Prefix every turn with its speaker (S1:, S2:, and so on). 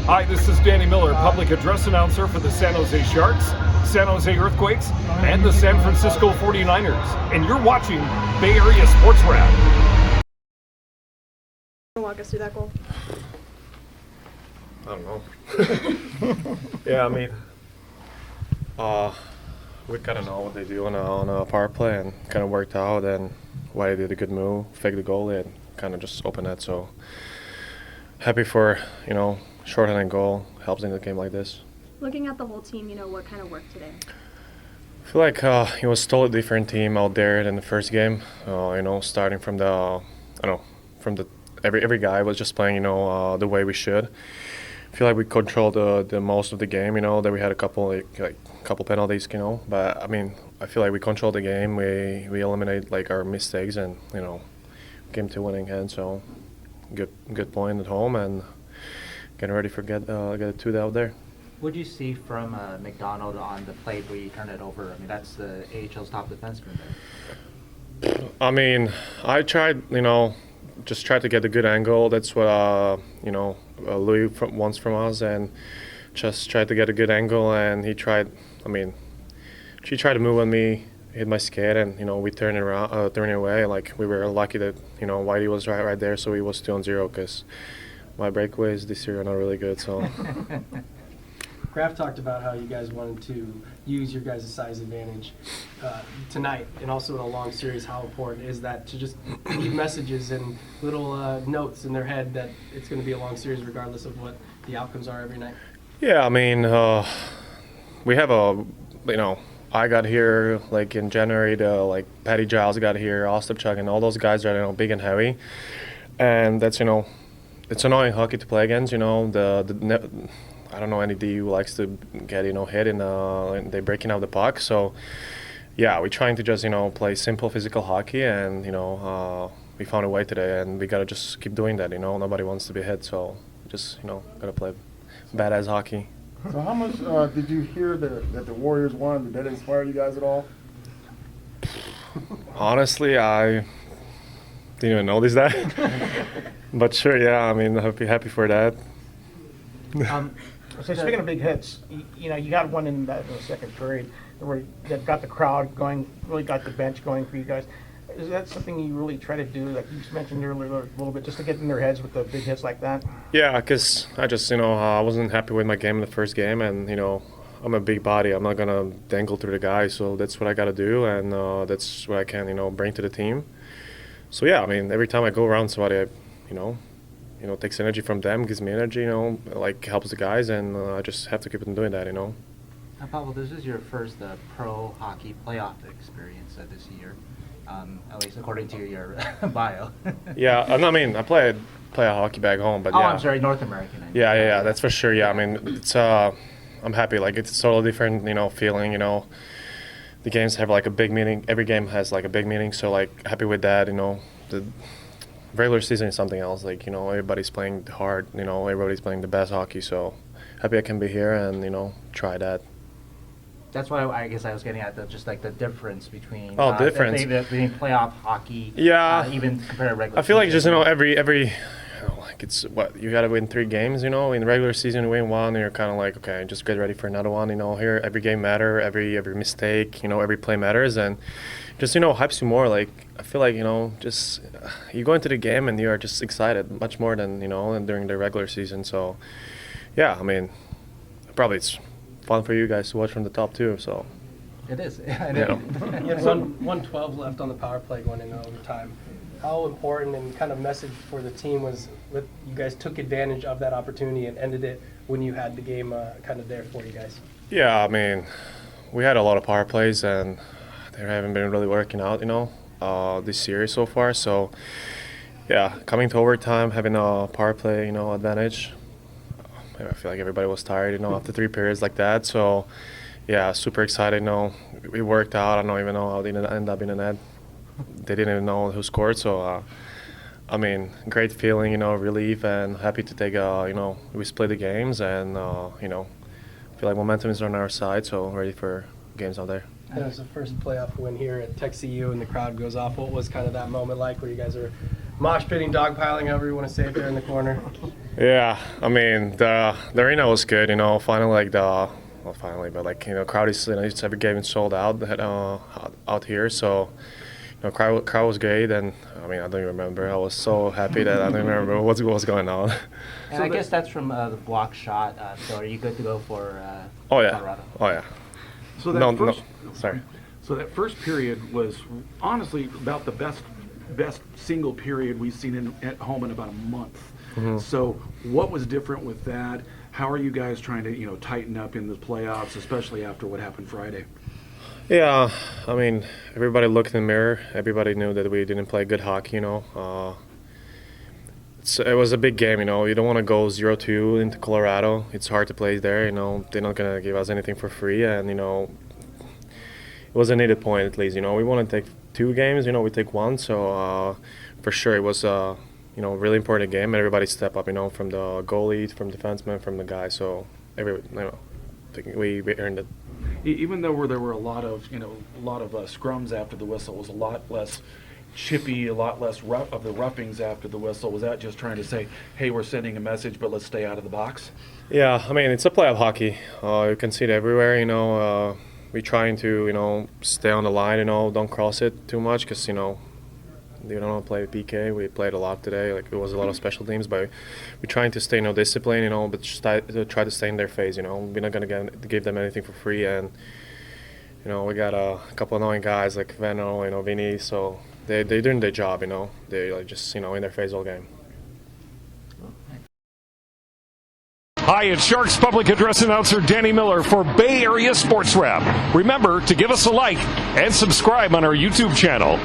S1: Hi, this is Danny Miller, public address announcer for the San Jose Sharks, San Jose Earthquakes, and the San Francisco 49ers. And you're watching Bay Area Sports Wrap.
S2: Walk us through that goal.
S3: I don't know. Yeah, I mean, we kind of know what they do on a power play, and kind of worked out, and why they did a good move, fake the goalie, and kind of just open that. So happy for, shorthanded goal helps in a game like this.
S2: Looking at the whole team, what kind of worked today?
S3: I feel like it was totally different team out there than the first game. Starting from every guy was just playing, the way we should. I feel like we controlled the most of the game. That we had a couple couple penalties, But I mean, I feel like we controlled the game. We eliminate our mistakes, and came to winning hand. So good point at home, and getting ready for get a 2 out there.
S4: What do you see from McDonald on the play where you turn it over? I mean, that's the AHL's top defenseman there.
S3: I mean, I tried, just tried to get a good angle. That's what, Louis wants from us, and just tried to get a good angle. And she tried to move on me, hit my skate, and, we turned it away. We were lucky that, Whitey was right there, so he was 2-0, because my breakaways this year are not really good, so.
S5: Kraft talked about how you guys wanted to use your guys' size advantage tonight, and also in a long series. How important is that to just leave messages and little notes in their head that it's going to be a long series regardless of what the outcomes are every night?
S3: Yeah, I mean, we have I got here in January, Patty Giles got here, Ostapchuk, and all those guys are big and heavy, and that's it's annoying hockey to play against. I don't know any D who likes to get hit and they're breaking out the puck. So yeah, we're trying to just play simple physical hockey, and we found a way today, and we gotta just keep doing that. Nobody wants to be hit, so just gotta play badass hockey.
S6: So how much did you hear that the Warriors won? Did that inspire you guys at all?
S3: Honestly, I didn't even notice that. But sure, yeah, I mean, happy for that.
S7: So speaking of big hits, you got one in the second period where that got the crowd going, really got the bench going for you guys. Is that something you really try to do, like you mentioned earlier a little bit, just to get in their heads with the big hits like that? Yeah, because I just, I wasn't happy with my game in the first game, and, I'm a big body. I'm not going to dangle through the guys, so that's what I got to do, and that's what I can, bring to the team. So, yeah, I mean, every time I go around somebody, I, takes energy from them, gives me energy, helps the guys, and I just have to keep on doing that,
S4: Now, Pavol, this is your first pro hockey playoff experience this year, at least according to your bio.
S3: Yeah, I mean, I play hockey back home, but yeah.
S4: Oh, I'm sorry, North American.
S3: Yeah, that's for sure. Yeah, I mean, it's I'm happy. It's a totally different, feeling. The games have a big meaning. Every game has a big meaning. So happy with that. The regular season is something else. Everybody's playing hard. Everybody's playing the best hockey. So happy I can be here and try that.
S4: That's why I guess I was getting at the difference between between playoff hockey.
S3: Yeah,
S4: even compared to regular.
S3: I feel like
S4: season.
S3: just every it's what you got to win 3 games. In the regular season you win 1, and you're kind of okay, just get ready for another one. Here every game matter, every mistake, every play matters, and just hypes you more. I feel like just you go into the game and you are just excited much more than than during the regular season. So yeah, I mean, probably it's fun for you guys to watch from the top too. So
S4: it is.
S5: You had 1:12 left on the power play going into overtime. How important and kind of message for the team was that you guys took advantage of that opportunity and ended it when you had the game kind of there for you guys?
S3: Yeah, I mean, we had a lot of power plays, and they haven't been really working out, this series so far. So yeah, coming to overtime, having a power play, advantage. I feel like everybody was tired, after 3 periods like that. So yeah, super excited. We worked out. I don't even know how they ended up in the net. They didn't even know who scored. So I mean, great feeling, relief, and happy to take we split the games, and feel like momentum is on our side. So ready for games out there.
S5: And it was the first playoff win here at Tech CU, and the crowd goes off. What was kind of that moment like where you guys are mosh pitting, dogpiling, however you want to say it there in the corner?
S3: Yeah, I mean the arena was good, you know. Finally, crowd is, it's every game is sold out out here, so you know, crowd was great, and I mean I don't even remember. I was so happy that I don't remember what was going on.
S4: And I guess that's from the block shot. So are you good to go for
S3: Oh yeah,
S4: Colorado?
S3: oh yeah.
S8: So that
S3: Sorry.
S8: So that first period was honestly about the best single period we've seen at home in about a month.
S3: Mm-hmm.
S8: So what was different with that? How are you guys trying to tighten up in the playoffs, especially after what happened Friday?
S3: Yeah, I mean everybody looked in the mirror. Everybody knew that we didn't play good hockey. You know, it was a big game. You know, you don't want to go 0-2 into Colorado. It's hard to play there. You know, they're not gonna give us anything for free, and you know, it was a needed point at least. You know, we want to take 2 games. You know, we take 1. So for sure, it was you know, really important game. And everybody step up. You know, from the goalie, from defenseman, from the guy. So I think we earned it.
S8: Even though there were a lot of scrums after the whistle, it was a lot less chippy, a lot less rough of the roughings after the whistle. Was that just trying to say, hey, we're sending a message, but let's stay out of the box?
S3: Yeah, I mean, it's a playoff hockey. You can see it everywhere, you know. We're trying to, you know, stay on the line, you know, don't cross it too much because, you know, we don't want to play PK. We played a lot today. Like, it was a lot of special teams, but we're trying to stay, you know, disciplined, you know, but just try to stay in their face, you know. We're not going to give them anything for free. And, you know, we got a couple of annoying guys like Veno, you know, Vinny, so they're doing their job, you know. They're like just, you know, in their face all game.
S1: Hi, it's Sharks public address announcer Danny Miller for Bay Area Sports Wrap. Remember to give us a like and subscribe on our YouTube channel.